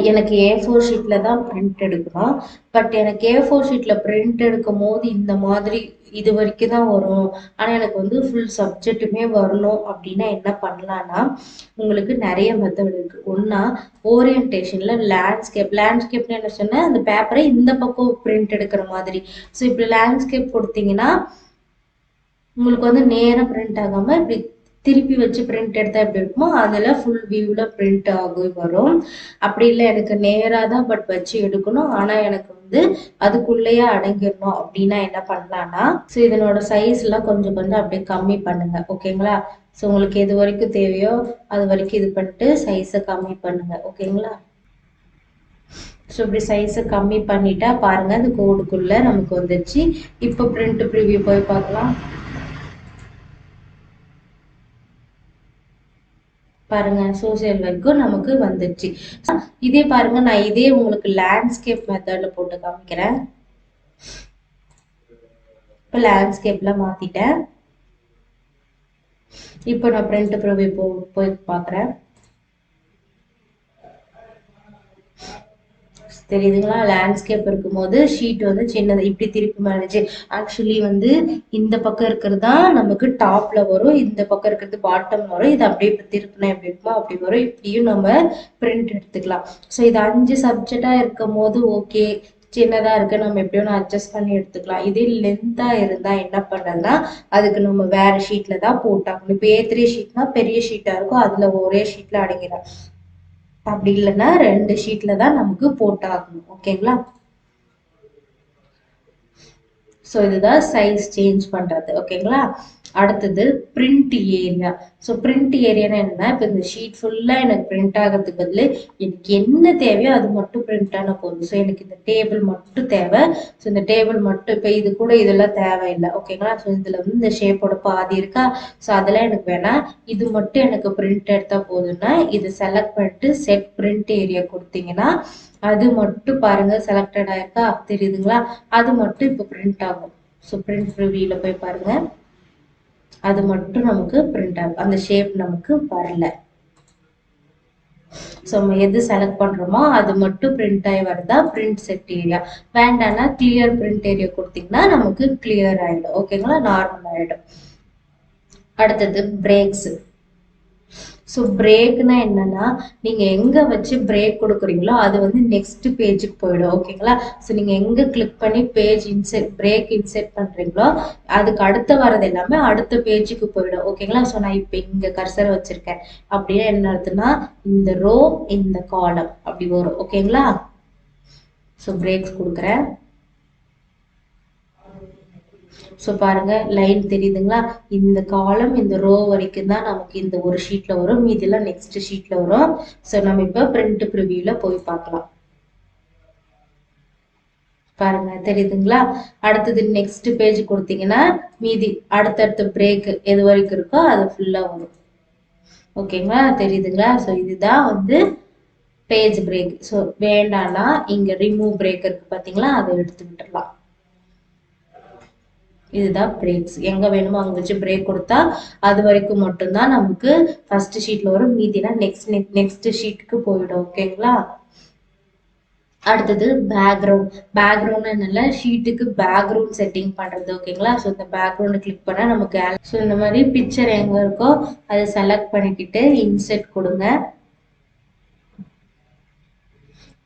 எனக்கு A4 ஷீட்டில் தான் பிரிண்ட் எடுக்கணும். பட் எனக்கு A4 ஷீட்டில் பிரிண்ட் எடுக்கும் போது இந்த மாதிரி இது வரைக்கும் தான் வரும், ஆனால் எனக்கு வந்து ஃபுல் சப்ஜெக்ட்டுமே வரணும் அப்படின்னா என்ன பண்ணலான்னா உங்களுக்கு நிறைய மெத்தட் இருக்குது. ஒன்றா ஓரியன்டேஷனில் லேண்ட்ஸ்கேப்னு என்ன சொன்னேன், அந்த பேப்பரை இந்த பக்கம் பிரிண்ட் எடுக்கிற மாதிரி. ஸோ இப்படி லேண்ட்ஸ்கேப் கொடுத்தீங்கன்னா உங்களுக்கு வந்து நேராக பிரிண்ட் ஆகாமல் இப்படி திருப்பி வச்சு பிரிண்ட் எடுத்தா எப்படி இருக்குமோ அதில் ஃபுல் வியூவில் பிரிண்ட் ஆகி வரும். அப்படி இல்லை எனக்கு நேராக தான் பட் வச்சு எடுக்கணும், ஆனால் எனக்கு வந்து அதுக்குள்ளேயே அடங்கிடணும் அப்படின்னா என்ன பண்ணலான்னா ஸோ இதனோட சைஸ்லாம் கொஞ்சம் கொஞ்சம் அப்படியே கம்மி பண்ணுங்க. ஓகேங்களா. ஸோ உங்களுக்கு எது வரைக்கும் தேவையோ அது வரைக்கும் இது பண்ணிட்டு சைஸை கம்மி பண்ணுங்க. ஓகேங்களா. ஸோ இப்படி சைஸை கம்மி பண்ணிட்டா பாருங்க அது கோடுக்குள்ளே நமக்கு வந்துடுச்சு. இப்போ பிரிண்ட் ப்ரிவியூ போய் பார்க்கலாம். பாருங்க சோசியல் வரைக்கும் நமக்கு வந்துடுச்சு. இதே பாருங்க நான் இதே உங்களுக்கு லேண்ட்ஸ்கேப் மெத்தட்ல போட்டு காமிக்கிறேன். இப்போ லேண்ட்ஸ்கேப்ல மாத்திட்டேன். இப்போ நான் பிரிண்ட் ப்ரிவியூ போய் பார்க்குறேன். தெரியுதுங்களா. லேண்ட்ஸ்கேப் இருக்கும்போது ஷீட் வந்து சின்னது இப்படி திருப்பி மாறிச்சு. ஆக்சுவலி வந்து இந்த பக்கம் இருக்கிறது தான் நமக்கு டாப்ல வரும், இந்த பக்கம் இருக்கிறது பாட்டம்ல வரும். இது அப்படியே இப்போ திருப்பினா எப்படி இருக்குமோ அப்படி வரும். இப்படியும் நம்ம பிரிண்ட் எடுத்துக்கலாம். ஸோ இது 5 சப்ஜெக்டா இருக்கும் போது ஓகே, சின்னதா இருக்கு நம்ம எப்படியும் அட்ஜஸ்ட் பண்ணி எடுத்துக்கலாம். இதே லென்த்தா இருந்தா என்ன பண்றதுன்னா அதுக்கு நம்ம வேற ஷீட்ல தான் போட்டாகணும். இப்போ A3 ஷீட்னா பெரிய ஷீட்டா இருக்கும், அதுல ஒரே ஷீட்ல அடங்கிடும். அப்படி இல்லைன்னா 2 ஷீட்ல தான் நமக்கு போட்டாகணும். ஓகேங்களா. ஸோ இதுதான் சைஸ் சேஞ்ச் பண்றது. ஓகேங்களா. அடுத்தது பிரிண்ட் ஏரியா. ஸோ பிரிண்ட் ஏரியானா என்ன, இப்போ இந்த ஷீட் ஃபுல்லாக எனக்கு பிரிண்ட் ஆகிறதுக்கு பதில் எனக்கு என்ன தேவையோ அது மட்டும் பிரிண்ட் ஆன போதும். ஸோ எனக்கு இந்த டேபிள் மட்டும் தேவை. ஸோ இந்த டேபிள் மட்டும் இப்போ இது கூட இதெல்லாம் தேவையில்லை. ஓகேங்களா. ஸோ இதில் வந்து இந்த ஷேப்போட பாதி இருக்கா, ஸோ அதெல்லாம் எனக்கு வேணாம், இது மட்டும் எனக்கு பிரிண்ட் எடுத்தால் போதும்னா இது செலக்ட் பண்ணிட்டு செட் பிரிண்ட் ஏரியா கொடுத்தீங்கன்னா அது மட்டும் பாருங்க செலக்டட் ஆயிருக்கா தெரியுதுங்களா, அது மட்டும் இப்போ பிரிண்ட் ஆகும். ஸோ பிரிண்ட் ப்ரிவியூல போய் பாருங்க அது மட்டும் நமக்கு பிரிண்ட் ஆகும், அந்த ஷேப் நமக்கு வரல. ஸோ நம்ம எது செலக்ட் பண்றோமோ அது மட்டும் பிரிண்ட் ஆகி வருதா பிரிண்ட் செட் ஏரியா. வேண்டாம்னா கிளியர் பிரிண்ட் ஏரியா கொடுத்தீங்கன்னா நமக்கு கிளியர் ஆயிடும். ஓகேங்களா. நார்மல் ஆயிடும். அடுத்தது பிரேக்ஸ். ஸோ பிரேக்னா என்னன்னா நீங்க எங்க வச்சு பிரேக் கொடுக்குறீங்களோ அது வந்து நெக்ஸ்ட் பேஜுக்கு போயிடும். ஓகேங்களா. ஸோ நீங்க எங்க கிளிக் பண்ணி பேஜ் இன்செர்ட் பிரேக் இன்செர்ட் பண்றீங்களோ அதுக்கு அடுத்து வர்றது எல்லாமே அடுத்த பேஜுக்கு போயிடும். ஓகேங்களா. ஸோ நான் இப்போ இங்க கர்சர் வச்சிருக்கேன் அப்படின்னா என்ன அர்த்தம்னா இந்த ரோ இந்த காலம் அப்படி வரும். ஓகேங்களா. ஸோ பிரேக்ஸ் கொடுக்குறேன். ஸோ பாருங்க லைன் தெரியுதுங்களா, இந்த காலம் இந்த ரோ வரைக்கும் தான் நமக்கு இந்த ஒரு ஷீட்ல வரும், மீதியெல்லாம் நெக்ஸ்ட் ஷீட்ல வரும். ஸோ நம்ம இப்போ பிரிண்ட் ப்ரிவியூல போய் பார்க்கலாம். பாருங்க தெரியுதுங்களா. அடுத்தது நெக்ஸ்ட் பேஜ் கொடுத்தீங்கன்னா மீதி அடுத்தடுத்த பிரேக் எது வரைக்கும் இருக்கோ அது ஃபுல்லா வரும். ஓகேங்களா. தெரியுதுங்களா. ஸோ இதுதான் வந்து பேஜ் பிரேக். ஸோ வேண்டாம்னா இங்க ரிமூவ் பிரேக் இருக்கு பாத்தீங்களா, அதை எடுத்து விட்டுடலாம். இதுதான் பிரேக்ஸ். எங்க வேணுமோ அங்க வச்சு பிரேக் கொடுத்தா அது வரைக்கும் மட்டும்தான் நமக்கு ஃபர்ஸ்ட் ஷீட்ல வரும். மீதினா நெக்ஸ்ட் ஷீட்டுக்கு போயிடும். ஓகேங்களா? அடுத்தது பேக்ரவுண்ட். பேக்ரவுண்ட் என்னல ஷீட்டுக்கு பேக்ரவுண்ட் செட்டிங் பண்றது. ஓகேங்களா? ஸோ இந்த பேக்ரவுண்ட் கிளிக் பண்ணா நமக்கு ஸோ இந்த மாதிரி பிக்சர் எங்க இருக்கோ அதை செலக்ட் பண்ணிக்கிட்டு இன்செர்ட் கொடுங்க.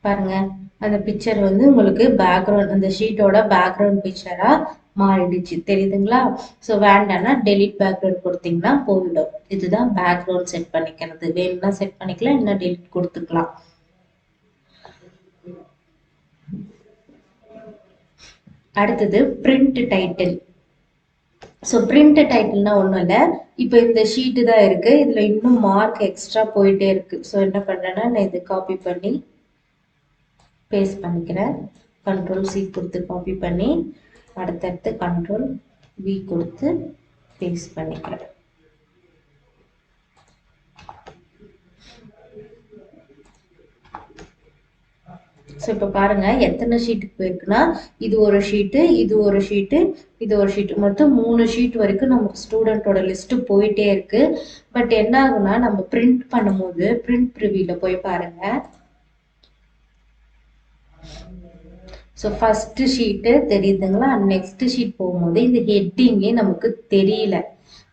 பாருங்க அந்த பிக்சர் வந்து உங்களுக்கு பேக்ரவுண்ட் அந்த ஷீட்டோட பேக்ரவுண்ட் பிக்சரா மாறிடுச்சு. தெரியுதுங்களா? ஸோ வேண்டாம்னா டெலிட் பேக்ரவுண்ட் கொடுத்தீங்கன்னா போயிடும். இதுதான் பேக்ரவுண்ட் செட் பண்ணிக்கிறது. வேணும்னா செட் பண்ணிக்கலாம், இல்லைன்னா டெலிட் கொடுத்துக்கலாம். அடுத்தது பிரிண்ட் டைட்டில். ஸோ பிரிண்ட் டைட்டில்னா ஒன்றும் இல்லை. இப்போ இந்த ஷீட்டு தான் இருக்கு, இதுல இன்னும் மார்க் எக்ஸ்ட்ரா போயிட்டே இருக்கு. ஸோ என்ன பண்றேன்னா நான் இது காப்பி பண்ணி பேஸ்ட் பண்ணிக்கிறேன். Ctrl+C கொடுத்து காப்பி பண்ணி அடுத்தடுத்து Ctrl+V கொடுத்து பேஸ்ட் பண்ணிக்கிறேன். ஸோ இப்போ பாருங்க எத்தனை ஷீட்டுக்கு போயிருக்குன்னா இது ஒரு ஷீட்டு, இது ஒரு ஷீட்டு, இது ஒரு ஷீட்டு, மொத்தம் 3 ஷீட் வரைக்கும் நமக்கு ஸ்டூடெண்டோட லிஸ்ட் போயிட்டே இருக்கு. பட் என்ன ஆகுனா நம்ம பிரிண்ட் பண்ணும்போது பிரிண்ட் ப்ரிவியூல போய் பாருங்க. ஸோ ஃபர்ஸ்ட் ஷீட்டு தெரியுதுங்களா? நெக்ஸ்ட் ஷீட் போகும்போது இந்த ஹெட்டிங்கே நமக்கு தெரியல,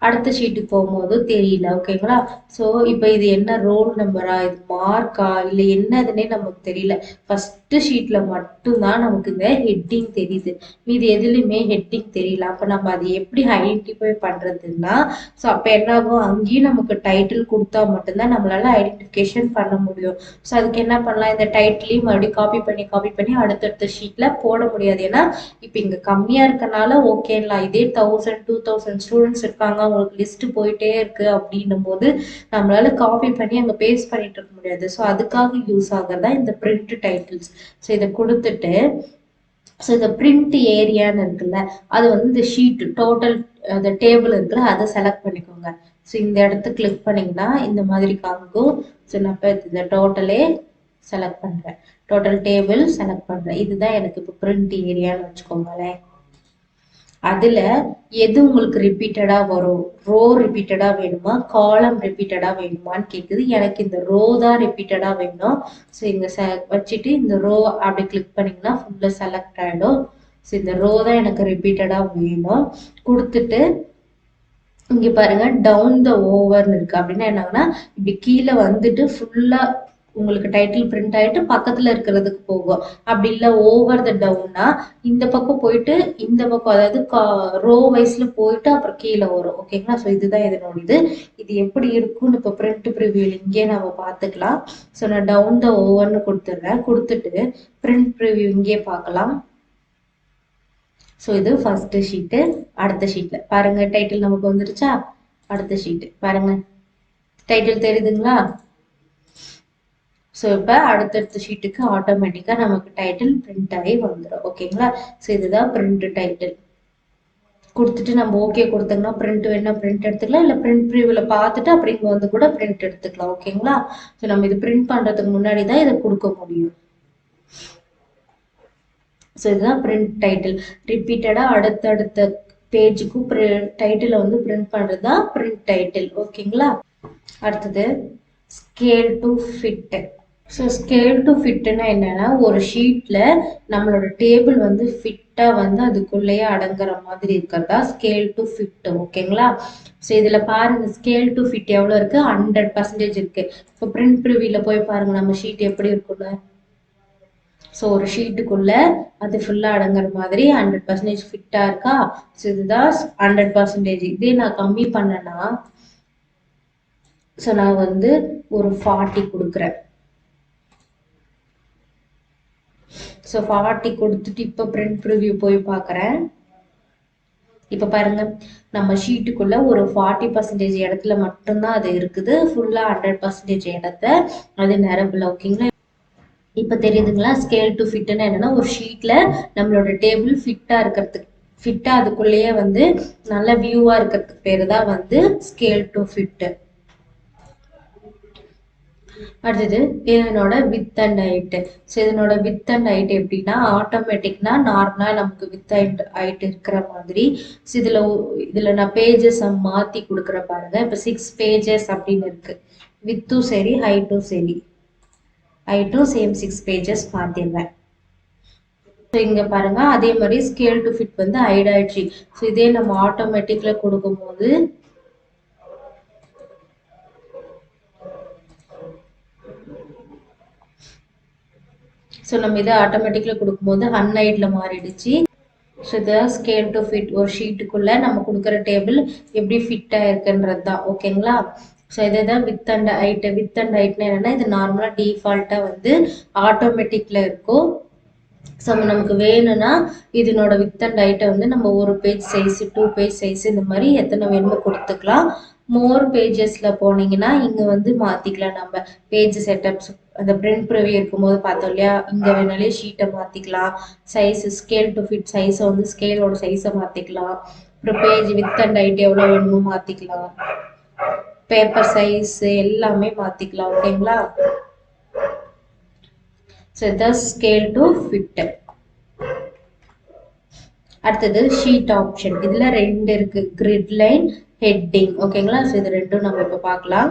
அடுத்த ஷீட்டுக்கு போகும்போது தெரியல. ஓகேங்களா? ஸோ இப்போ இது என்ன ரோல் நம்பரா, இது மார்க்கா, இல்லை என்னதுன்னே நமக்கு தெரியல. ஃபர்ஸ்ட் ஷீட்ல மட்டும்தான் நமக்கு இந்த ஹெட்டிங் தெரியுது, மீது எதுலையுமே ஹெட்டிங் தெரியல. அப்போ நம்ம அதை எப்படி ஐடென்டிஃபை பண்றதுன்னா, ஸோ அப்போ என்ன ஆகும், அங்கேயும் நமக்கு டைட்டில் கொடுத்தா மட்டும்தான் நம்மளால ஐடென்டிஃபிகேஷன் பண்ண முடியும். ஸோ அதுக்கு என்ன பண்ணலாம், இந்த டைட்டிலையும் மறுபடியும் காப்பி பண்ணி அடுத்தடுத்த ஷீட்ல போட முடியாது. ஏன்னா இப்போ இங்க கம்மியா இருக்கனால ஓகேங்களா, இதே 1000 2000 ஸ்டூடெண்ட்ஸ் இருக்காங்க, உங்களுக்கு லிஸ்ட் போயிட்டே இருக்கு அப்படின்னும் போது நம்மளால காப்பி பண்ணி அங்க பேஸ்ட் பண்ணிட்டு இருக்க முடியாது. ஸோ அதுக்காக யூஸ் ஆகிறதா இந்த பிரிண்ட் டைட்டில்ஸ். ஸோ இதை கொடுத்துட்டு ஸோ இந்த பிரிண்ட் ஏரியான்னு இருக்குல்ல, அது வந்து இந்த ஷீட் டோட்டல் அந்த டேபிள் இருக்குல்ல அதை செலக்ட் பண்ணிக்கோங்க. ஸோ இந்த இடத்த கிளிக் பண்ணீங்கன்னா இந்த மாதிரி காமிக்கும். ஸோ நான் இப்போ இந்த டோட்டலே செலக்ட் பண்றேன், டோட்டல் டேபிள் செலக்ட் பண்றேன். இதுதான் எனக்கு இப்போ பிரிண்ட் ஏரியான்னு வச்சுக்கோங்களேன். அதுல எது உங்களுக்கு ரிப்பீட்டடா வரும், ரோ ரிப்பீட்டடா வேணுமா, காலம் ரிப்பீட்டடா வேணுமான்னு கேக்குது. எனக்கு இந்த ரோ தான் ரிப்பீட்டடா வேணும். ஸோ இங்க வச்சுட்டு இந்த ரோ அப்படி கிளிக் பண்ணீங்கன்னா ஃபுல்லா செலக்ட் ஆயிடும். ஸோ இந்த ரோ தான் எனக்கு ரிப்பீட்டடா வேணும். கொடுத்துட்டு இங்க பாருங்க டவுன் த ஓவர்னு இருக்கு. அப்படின்னா என்னன்னா இப்படி கீழே வந்துட்டு ஃபுல்லா உங்களுக்கு டைட்டில் பிரிண்ட் ஆயிட்டு பக்கத்துல இருக்கிறதுக்கு போகும். அப்படி இல்ல ஓவர் த டவுன்னா இந்த பக்கம் போயிட்டு இந்த பக்கம், அதாவது ரோ வைஸ்ல போயிட்டு அப்புறம் கீழே வரும். ஓகேங்களா? ஸோ இதுதான் இதனோட இது எப்படி இருக்கும்னு இப்போ பிரிண்ட் ப்ரிவியூ இங்கே நம்ம பார்த்துக்கலாம். ஸோ நான் டவுன் த ஓவர்னு கொடுத்துட்றேன். கொடுத்துட்டு பிரிண்ட் ப்ரிவியூ இங்கே பார்க்கலாம். ஸோ இது ஃபர்ஸ்ட் ஷீட்டு. அடுத்த ஷீட்ல பாருங்க டைட்டில் நமக்கு வந்துருச்சா? அடுத்த ஷீட்டு பாருங்க டைட்டில் தெரியுதுங்களா? ஸோ இப்போ அடுத்தடுத்த ஷீட்டுக்கு ஆட்டோமேட்டிக்கா நமக்கு டைட்டில் பிரிண்ட் ஆகி வந்துடும். ஓகேங்களா? ஸோ இதுதான் பிரிண்ட் டைட்டில். கொடுத்துட்டு நம்ம ஓகே கொடுத்தோம்னா பிரிண்ட் வேணா பிரிண்ட் எடுத்துக்கலாம், இல்லை பிரிண்ட் ப்ரிவியூல பார்த்துட்டு அப்படி இங்க வந்து கூட பிரிண்ட் எடுத்துக்கலாம். ஓகேங்களா? ஸோ நம்ம இது பிரிண்ட் பண்றதுக்கு முன்னாடி தான் இதை கொடுக்க முடியும். ஸோ இதுதான் பிரிண்ட் டைட்டில். ரிப்பீட்டடா அடுத்தடுத்த பேஜுக்கும் டைட்டிலை வந்து பிரிண்ட் பண்றது தான் பிரிண்ட் டைட்டில். ஓகேங்களா? அடுத்தது scale to fit. So scale to ஃபிட்னா என்னன்னா ஒரு ஷீட்ல நம்மளோட டேபிள் வந்து ஃபிட்டா வந்து அதுக்குள்ளேயே அடங்குற மாதிரி இருக்கிறதா ஸ்கேல் டு ஃபிட். ஓகேங்களா? ஸோ இதுல பாருங்க ஸ்கேல் டு ஃபிட் எவ்வளோ இருக்கு, 100% இருக்கு. இப்போ பிரிண்ட் ப்ரிவியூல போய் பாருங்க நம்ம ஷீட் எப்படி இருக்குல்ல. ஸோ ஒரு ஷீட்டுக்குள்ள அது ஃபுல்லா அடங்குற மாதிரி 100% ஃபிட்டா இருக்கா? ஸோ இதுதான் 100%. இதே நான் கம்மி பண்ணேன்னா, ஸோ நான் வந்து ஒரு 40 கொடுக்குறேன். ஸோ 40 கொடுத்துட்டு இப்போ பிரிண்ட் ப்ரிவியூ போய் பார்க்குறேன். இப்போ பாருங்க நம்ம ஷீட்டுக்குள்ள ஒரு 40% இடத்துல மட்டும்தான் அது இருக்குது, ஃபுல்லா 100% இடத்த அது நிரம்பல. ஓகேங்களா? இப்போ தெரியுதுங்களா? ஸ்கேல் டு ஃபிட்னா என்னன்னா ஒரு ஷீட்ல நம்மளோட டேபிள் ஃபிட்டா இருக்கிறதுக்கு, ஃபிட்டா அதுக்குள்ளேயே வந்து நல்ல வியூவா இருக்கிறதுக்கு பேரு தான் வந்து ஸ்கேல் டு ஃபிட். அடுத்தது இதனோட வித் அண்ட் ஹைட். ஸோ இதனோட வித் அண்ட் ஹைட் எப்படின்னா ஆட்டோமேட்டிக்னா நார்மலா நமக்கு வித் அண்ட் ஹைட் இருக்கிற மாதிரி. ஸோ இதுல நான் பேஜஸ் மாத்தி கொடுக்குற பாருங்க. இப்போ 6 பேஜஸ் அப்படின்னு இருக்கு. வித்தும் சரி ஹைட்டும் சரி, ஹைட்டும் சேம் 6 பேஜஸ் மாத்திடுவேன். ஸோ இங்க பாருங்க அதே மாதிரி ஸ்கேல் டு ஃபிட் வந்து ஹைட் ஆயிடுச்சு. ஸோ இதே நம்ம ஆட்டோமேட்டிக்ல கொடுக்கும்போது ஸோ நம்ம இதை ஆட்டோமேட்டிக்கில் கொடுக்கும்போது அன்ஹைட்டில் மாறிடுச்சு. ஸோ இதை ஸ்கேல் டு ஃபிட் ஒரு ஷீட்டுக்குள்ளே நம்ம கொடுக்குற டேபிள் எப்படி ஃபிட்டாக இருக்குன்றது தான். ஓகேங்களா? ஸோ இதை தான் width and height. Width and ஹைட்னா என்னென்னா இது நார்மலாக டிஃபால்ட்டாக வந்து ஆட்டோமேட்டிக்கில் இருக்கும். ஸோ நமக்கு வேணும்னா இதனோட வித் அண்ட் ஹைட்டை வந்து நம்ம 1 பேஜ் சைஸு 2 பேஜ் சைஸு இந்த மாதிரி எத்தனை வேணுமோ கொடுத்துக்கலாம். மோர் பேஜஸ்ல போனீங்கன்னா இங்க வந்து மாத்திக்கலாம். நம்ம பேஜ் செட்டப்ஸ் அந்த பிரிண்ட் ப்ரிவ்யூ இருக்கும்போது பார்த்தோம் இல்லையா, இங்க வேணாலே ஷீட்டை மாத்திக்கலாம். சைஸ் ஸ்கேல் டு ஃபிட் சைஸை வந்து ஸ்கேலோட சைஸை மாத்திக்கலாம். அப்புறம் பேஜ் வித் அண்ட் ஹைட் எவ்வளோ வேணுமோ மாத்திக்கலாம். பேப்பர் சைஸ் எல்லாமே மாத்திக்கலாம். ஓகேங்களா? ஸோ இதான் ஸ்கேல் டு ஃபிட். அடுத்தது ஷீட் ஆப்ஷன். இதுல 2 இருக்கு, கிரிட் லைன், ஹெட்டிங். ஓகேங்களா? ஸோ இது ரெண்டும் நம்ம இப்போ பார்க்கலாம்.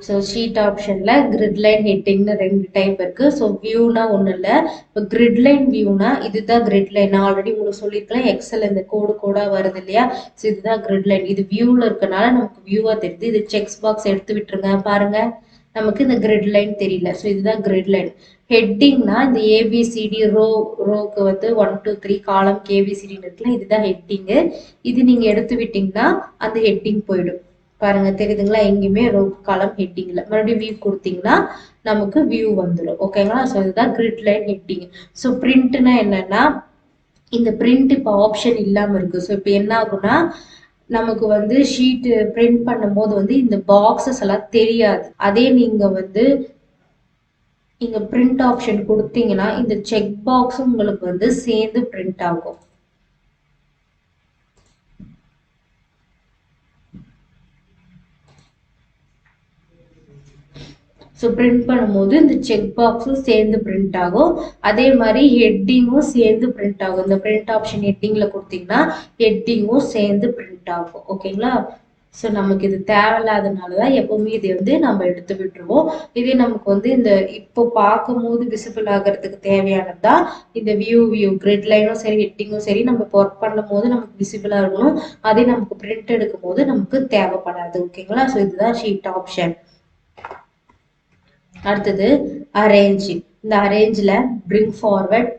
ஸோ ஷீட் ஆப்ஷன்ல கிரிட் லைன் ஹெட்டிங்னு 2 டைப் இருக்கு. ஸோ வியூனா ஒன்றும் இல்லை. இப்போ கிரிட் லைன் வியூனா இதுதான் கிரிட் லைன். நான் ஆல்ரெடி உங்களுக்கு சொல்லியிருக்கலாம், எக்ஸல் இந்த கோடா வருது இல்லையா. ஸோ இதுதான் கிரிட் லைன். இது வியூல இருக்கனால நமக்கு வியூவா தெரியுது. இது செக்ஸ் பாக்ஸ் எடுத்து விட்டுருங்க. பாருங்க நமக்கு இந்த கிரிட் லைன் தெரியல. ஸோ இதுதான் கிரிட் லைன். ஹெட்டிங்னா இந்த ஏபிசிடி ரோக்கு வந்து 1 2 3 காலம் ஏபிசிடின்னு இருக்குல்ல, இதுதான் ஹெட்டிங்கு. இது நீங்க எடுத்து விட்டீங்கன்னா அந்த ஹெட்டிங் போயிடும். பாருங்க தெரியுதுங்களா? எங்கேயுமே ரோ காலம் ஹெட்டிங்ல மறுபடியும் வியூ கொடுத்தீங்கன்னா நமக்கு வியூ வந்துடும். ஓகேங்களா? ஸோ இதுதான் கிரிட் லைன் ஹெட்டிங். ஸோ பிரிண்ட்னா என்னன்னா இந்த பிரிண்ட் இப்போ ஆப்ஷன் இல்லாம இருக்கு. ஸோ இப்போ என்ன ஆகும்னா நமக்கு வந்து ஷீட் பிரிண்ட் பண்ணும் போது வந்து இந்த பாக்ஸஸ் எல்லாம் தெரியாது. அதே நீங்க வந்து இங்க பிரிண்ட் ஆப்ஷன் கொடுத்தீங்கன்னா இந்த செக் பாக்ஸ் உங்களுக்கு வந்து சேர்ந்து பிரிண்ட் ஆகும். ஸோ பிரிண்ட் பண்ணும்போது இந்த செக் பாக்ஸும் சேர்ந்து பிரிண்ட் ஆகும். அதே மாதிரி ஹெட்டிங்கும் சேர்ந்து பிரிண்ட் ஆகும். இந்த பிரிண்ட் ஆப்ஷன் ஹெட்டிங்ல கொடுத்தீங்கன்னா ஹெட்டிங்கும் சேர்ந்து பிரிண்ட் ஆகும். ஓகேங்களா? ஸோ நமக்கு இது தேவையில்லாதனால தான் எப்பவுமே இதை வந்து நம்ம எடுத்து விட்டுருவோம். இதே நமக்கு வந்து இந்த இப்போ பார்க்கும்போது விசிபிள் ஆகிறதுக்கு தேவையானது தான் இந்த வியூ கிரிட் லைனும் சரி ஹெட்டிங்கும் சரி நம்ம இப்போ ஒர்க் பண்ணும் போது நமக்கு விசிபிளாக இருக்கணும். அதே நமக்கு பிரிண்ட் எடுக்கும் போது நமக்கு தேவைப்படாது. ஓகேங்களா? ஸோ இதுதான் ஷீட் ஆப்ஷன். அடுத்தது அரேஞ்ச். இந்த அரேஞ்சில் bring forward,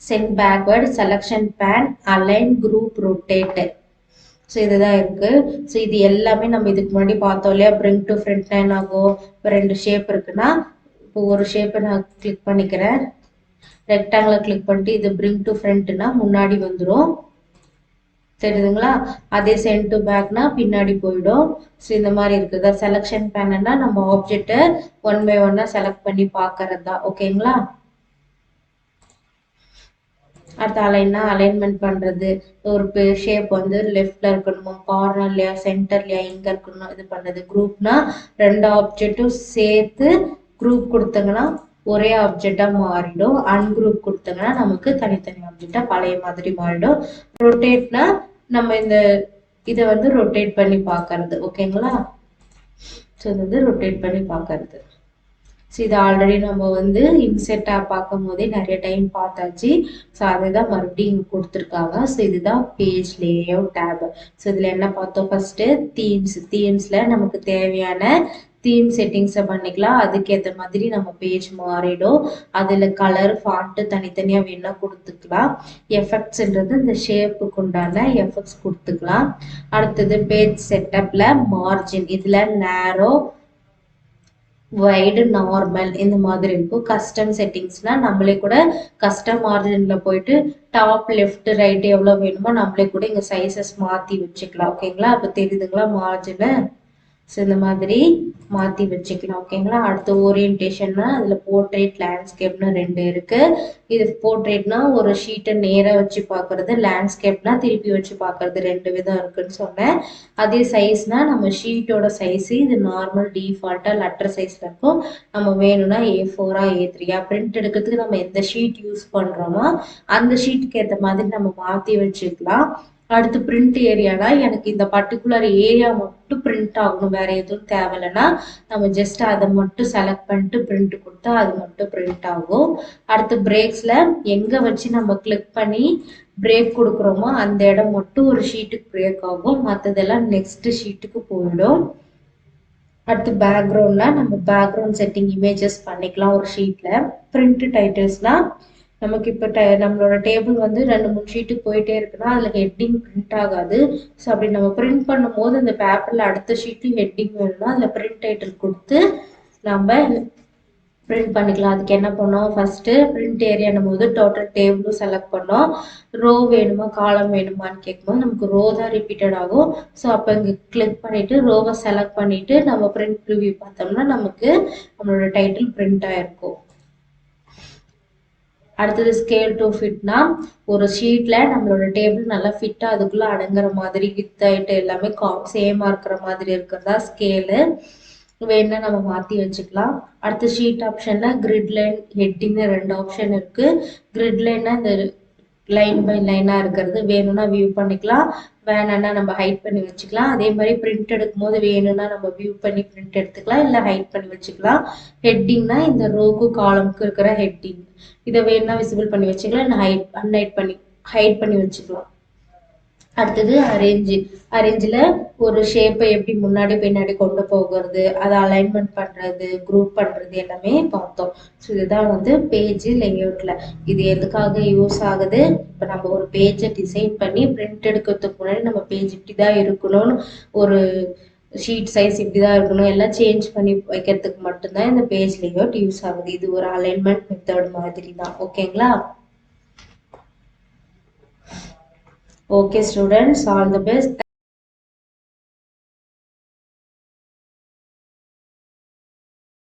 send backward, selection pane, align, group, rotate. So இதுதான் இருக்கு. ஸோ இது எல்லாமே நம்ம இதுக்கு முன்னாடி பார்த்தோம் இல்லையா. பிரிங் டு ஃப்ரண்ட் என்ன ஆகும்? இப்போ 2 ஷேப் இருக்குன்னா இப்போ ஒரு ஷேப்பை நான் கிளிக் பண்ணிக்கிறேன். ரெக்டாங்கில் கிளிக் பண்ணிட்டு இது பிரிங் டு ஃப்ரண்ட்னா முன்னாடி வந்துடும். தெரியுதுங்களா? அதே சென்ட் டு பேக்னா பின்னாடி போயிடும். ஸோ இந்த மாதிரி இருக்குதா. செலக்ஷன் பேன்னா நம்ம ஆப்ஜெக்டை 1 by 1 செலக்ட் பண்ணி பார்க்கறது தான். ஓகேங்களா? அடுத்த அலைன்னா அலைன்மெண்ட் பண்றது. ஒரு ஷேப் வந்து லெஃப்ட்ல இருக்கணுமோ, கார்னர்லயா, சென்டர்லயா, எங்க இருக்கணும் இது பண்றது. குரூப்னா 2 ஆப்ஜெக்டும் சேர்த்து குரூப் கொடுத்தங்கன்னா ஒரே ஆப்ஜெக்டா மாறிடும். அன்குரூப் கொடுத்தங்கன்னா நமக்கு தனித்தனி ஆப்ஜெக்டா பழைய மாதிரி மாறிடும். ரொட்டேட்னா நம்ம இதை வந்து ரொட்டேட் பண்ணி பார்க்கறது. ஓகேங்களா? ஸோ இது வந்து ரொட்டேட் பண்ணி பார்க்கறது. ஸோ இது ஆல்ரெடி நம்ம வந்து இன்செட்டாக பார்க்கும் போதே நிறைய டைம் பார்த்தாச்சு. ஸோ அதை தான் மறுபடியும் இங்கே கொடுத்துருக்காங்க. ஸோ இதுதான் பேஜ் லேஅவுட் டேப். ஸோ இதில் என்ன பார்த்தோம்? ஃபர்ஸ்ட்டு தீம்ஸில் நமக்கு தேவையான தீம் செட்டிங்ஸை பண்ணிக்கலாம். அதுக்கேற்ற மாதிரி நம்ம பேஜ் மாறிடும். அதில் கலர் ஃபாண்ட்டு தனித்தனியாக வேணால் கொடுத்துக்கலாம். எஃபெக்ட்ஸ்ன்றது இந்த ஷேப்புக்கு உண்டான எஃபெக்ட்ஸ் கொடுத்துக்கலாம். அடுத்தது பேஜ் செட்டப்பில் மார்ஜின். இதில் நேரோ, வைடு, நார்மல் இந்த மாதிரி இருக்கும். கஸ்டம் செட்டிங்ஸ்னா நம்மளே கூட கஸ்டம் மார்ஜின்ல போயிட்டு டாப் லெஃப்ட் ரைட் எவ்வளோ வேணுமோ நம்மளே கூட இங்கே சைஸஸ் மாற்றி வச்சுக்கலாம். ஓகேங்களா? அப்போ தெரியுதுங்களா மார்ஜினு. ஸோ இந்த மாதிரி மாற்றி வச்சுக்கலாம் ஓகேங்களா. அடுத்து ஓரியன்டேஷன்னா அதில் போர்ட்ரேட் லேண்ட்ஸ்கேப்னு 2 இருக்குது. இது போர்ட்ரேட்னா ஒரு ஷீட்டை நேராக வச்சு பார்க்குறது, லேண்ட்ஸ்கேப்னா திருப்பி வச்சு பார்க்குறது, 2 விதம் இருக்குன்னு சொன்னேன். அதே சைஸ்னால் நம்ம ஷீட்டோட சைஸு இது நார்மல் டிஃபால்ட்டாக லெட்டர் சைஸில் இருக்கும். நம்ம வேணும்னா A4 A3 பிரிண்ட் எடுக்கிறதுக்கு நம்ம எந்த ஷீட் யூஸ் பண்ணுறோமோ அந்த ஷீட்டுக்கு ஏற்ற மாதிரி நம்ம மாற்றி வச்சுக்கலாம். அடுத்து பிரிண்ட் ஏரியானா எனக்கு இந்த பர்டிகுலர் ஏரியா மட்டும் பிரிண்ட் ஆகணும், வேற எதுவும் தேவையில்லைன்னா நம்ம ஜஸ்ட் அதை மட்டும் செலக்ட் பண்ணிட்டு பிரிண்ட் கொடுத்தா அது மட்டும் பிரிண்ட் ஆகும். அடுத்து பிரேக்ஸ்ல எங்க வச்சு நம்ம கிளிக் பண்ணி பிரேக் கொடுக்குறோமோ அந்த இடம் மட்டும் ஒரு ஷீட்டுக்கு பிரேக் ஆகும், மற்றதெல்லாம் நெக்ஸ்ட் ஷீட்டுக்கு போயிடும். அடுத்து பேக்ரவுண்ட்னா நம்ம பேக்ரவுண்ட் செட்டிங் இமேஜஸ் பண்ணிக்கலாம் ஒரு ஷீட்ல. பிரிண்ட் டைட்டில்ஸ்னா நமக்கு இப்போ நம்மளோட டேபிள் வந்து 2-3 ஷீட்டுக்கு போயிட்டே இருக்குன்னா அதில் ஹெட்டிங் பிரிண்ட் ஆகாது. ஸோ அப்படி நம்ம பிரிண்ட் பண்ணும்போது அந்த பேப்பரில் அடுத்த ஷீட்டு ஹெட்டிங் வேணும்னா அதில் பிரிண்ட் டைட்டில் கொடுத்து நம்ம பிரிண்ட் பண்ணிக்கலாம். அதுக்கு என்ன பண்ணோம், ஃபர்ஸ்ட்டு பிரிண்ட் ஏரியானும் போது டோட்டல் டேபிளும் செலக்ட் பண்ணோம். ரோ வேணுமா காலம் வேணுமான்னு கேட்கும்போது நமக்கு ரோ தான் ரிப்பீட்டட் ஆகும். ஸோ அப்போ இங்கே கிளிக் பண்ணிவிட்டு ரோவை செலக்ட் பண்ணிவிட்டு நம்ம பிரிண்ட் ப்ரிவ்யூ பார்த்தோம்னா நமக்கு நம்மளோட டைட்டில் பிரிண்ட் ஆகிருக்கும். அடுத்தது ஸ்கேல் டு ஃபிட்னா ஒரு ஷீட்ல நம்மளோட டேபிள் நல்லா ஃபிட்டா அதுக்குள்ள அடங்குற மாதிரி வித் ஹைட் எல்லாமே சேமா இருக்கிற மாதிரி இருக்கிறதா ஸ்கேலு. வேணா நம்ம மாத்தி வச்சுக்கலாம். அடுத்து ஷீட் ஆப்ஷன்ல கிரிட் லைன் ஹெட்டிங்னு 2 ஆப்ஷன் இருக்கு. கிரிட் லைன்னா இந்த லைன் பை லைனா இருக்கிறது, வேணும்னா வியூ பண்ணிக்கலாம், வேணான்னா நம்ம ஹைட் பண்ணி வச்சுக்கலாம். அதே மாதிரி பிரிண்ட் எடுக்கும் போது வேணும்னா நம்ம வியூ பண்ணி பிரிண்ட் எடுத்துக்கலாம், இல்லை ஹைட் பண்ணி வச்சுக்கலாம். ஹெட்டிங்னா இந்த ரோக்கு காலமுக்கு இருக்கிற ஹெட்டிங், இதை வேணும்னா விசிபிள் பண்ணி வச்சுக்கலாம், இல்லை ஹைட் பண்ணி வச்சுக்கலாம். அடுத்தது அரேஞ்சில் ஒரு ஷேப்பை எப்படி முன்னாடி பின்னாடி கொண்டு போகிறது, அதை அலைன்மெண்ட் பண்ணுறது, குரூப் பண்ணுறது எல்லாமே பார்த்தோம். ஸோ இதுதான் வந்து பேஜ் லேஅவுட்டில். இது எதுக்காக யூஸ் ஆகுது, இப்போ நம்ம ஒரு பேஜை டிசைன் பண்ணி பிரிண்ட் எடுக்கிறதுக்கு முன்னாடி நம்ம பேஜ் இப்படி தான் இருக்கணும்னு, ஒரு ஷீட் சைஸ் இப்படி தான் இருக்கணும் எல்லாம் சேஞ்ச் பண்ணி வைக்கிறதுக்கு மட்டும்தான் இந்த பேஜ் லேஅவுட் யூஸ் ஆகுது. இது ஒரு அலைன்மெண்ட் மெத்தட் மாதிரி தான். ஓகேங்களா. Okay students, all the best.